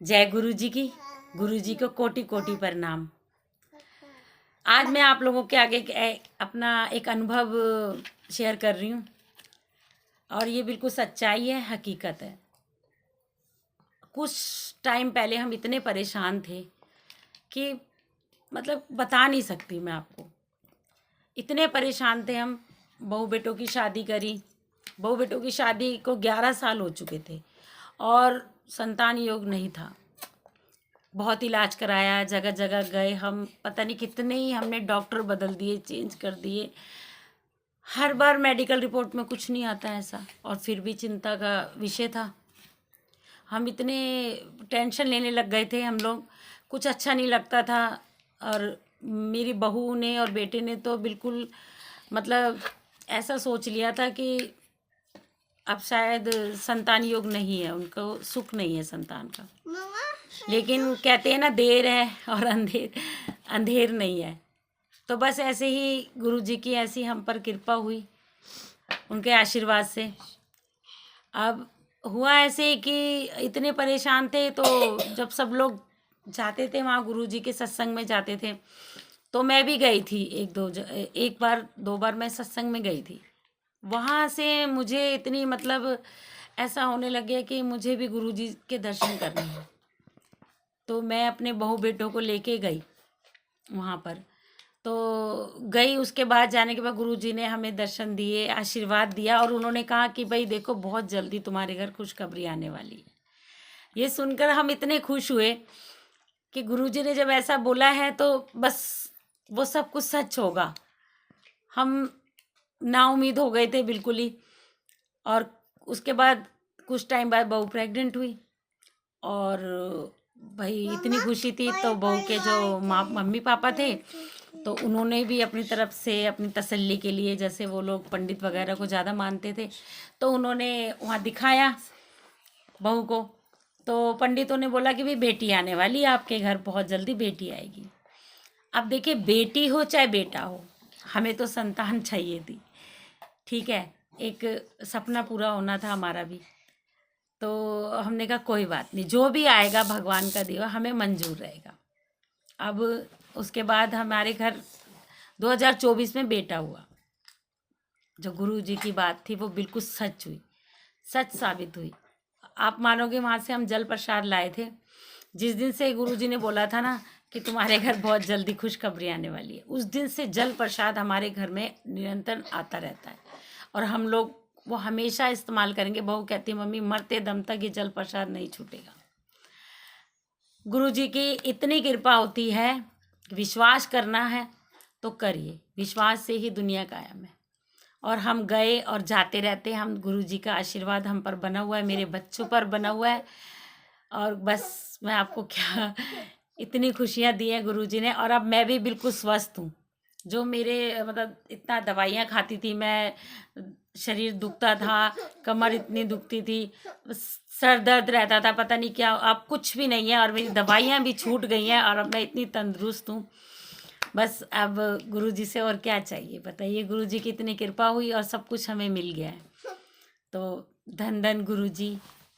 जय गुरु जी की। गुरु जी को कोटि कोटि प्रणाम। आज मैं आप लोगों के आगे अपना एक अनुभव शेयर कर रही हूँ और ये बिल्कुल सच्चाई है, हकीकत है। कुछ टाइम पहले हम इतने परेशान थे कि मतलब बता नहीं सकती मैं आपको। इतने परेशान थे हम। बहू बेटों की शादी करी। बहू बेटों की शादी को 11 साल हो चुके थे और संतान योग नहीं था। बहुत इलाज कराया, जगह जगह गए हम, पता नहीं कितने ही हमने डॉक्टर बदल दिए, चेंज कर दिए। हर बार मेडिकल रिपोर्ट में कुछ नहीं आता ऐसा, और फिर भी चिंता का विषय था। हम इतने टेंशन लेने लग गए थे हम लोग, कुछ अच्छा नहीं लगता था। और मेरी बहू ने और बेटे ने तो बिल्कुल मतलब ऐसा सोच लिया था कि अब शायद संतान योग नहीं है, उनको सुख नहीं है संतान का। लेकिन कहते हैं ना, देर है और अंधेर अंधेर नहीं है। तो बस ऐसे ही गुरु जी की ऐसी हम पर कृपा हुई, उनके आशीर्वाद से। अब हुआ ऐसे कि इतने परेशान थे, तो जब सब लोग जाते थे वहाँ गुरु जी के सत्संग में जाते थे, तो मैं भी गई थी। एक बार दो बार मैं सत्संग में गई थी। वहाँ से मुझे इतनी मतलब ऐसा होने लग गया कि मुझे भी गुरु जी के दर्शन करने हैं। तो मैं अपने बहू बेटों को लेके गई वहाँ पर। तो गई, उसके बाद जाने के बाद गुरुजी ने हमें दर्शन दिए, आशीर्वाद दिया, और उन्होंने कहा कि भाई देखो, बहुत जल्दी तुम्हारे घर खुशखबरी आने वाली है। ये सुनकर हम इतने खुश हुए कि गुरुजी ने जब ऐसा बोला है तो बस वो सब कुछ सच होगा। हम नाउम्मीद हो गए थे बिल्कुल ही। और उसके बाद कुछ टाइम बाद बहू प्रेग्नेंट हुई, और भाई इतनी खुशी थी। तो बहू के जो मम्मी पापा थे, तो उन्होंने भी अपनी तरफ से अपनी तसल्ली के लिए, जैसे वो लोग पंडित वगैरह को ज़्यादा मानते थे, तो उन्होंने वहाँ दिखाया बहू को। तो पंडितों ने बोला कि भाई बेटी आने वाली है आपके घर, बहुत जल्दी बेटी आएगी। अब देखिए, बेटी हो चाहे बेटा हो, हमें तो संतान चाहिए थी। ठीक है, एक सपना पूरा होना था हमारा भी। तो हमने कहा कोई बात नहीं, जो भी आएगा भगवान का दिया हमें मंजूर रहेगा। अब उसके बाद हमारे घर 2024 में बेटा हुआ। जो गुरु जी की बात थी वो बिल्कुल सच हुई, सच साबित हुई। आप मानोगे, वहाँ से हम जल प्रसाद लाए थे। जिस दिन से गुरु जी ने बोला था ना कि तुम्हारे घर बहुत जल्दी खुशखबरी आने वाली है, उस दिन से जल प्रसाद हमारे घर में निरंतर आता रहता है, और हम लोग वो हमेशा इस्तेमाल करेंगे। बहू कहती है मम्मी, मरते दम तक ये जल प्रसाद नहीं छूटेगा। गुरु जी की इतनी कृपा होती है, विश्वास करना है तो करिए, विश्वास से ही दुनिया कायम है। और हम गए और जाते रहते हैं। हम गुरु जी का आशीर्वाद हम पर बना हुआ है, मेरे बच्चों पर बना हुआ है। और बस मैं आपको क्या इतनी खुशियाँ दी हैं गुरु जी ने। और अब मैं भी बिल्कुल स्वस्थ हूँ। जो मेरे मतलब इतना दवाइयाँ खाती थी मैं, शरीर दुखता था, कमर इतनी दुखती थी, सर दर्द रहता था, पता नहीं क्या, अब कुछ भी नहीं है। और मेरी दवाइयाँ भी छूट गई हैं और अब मैं इतनी तंदुरुस्त हूँ। बस अब गुरु जी से और क्या चाहिए, बताइए। गुरु जी की इतनी कृपा हुई और सब कुछ हमें मिल गया है। तो धन धन गुरु जी।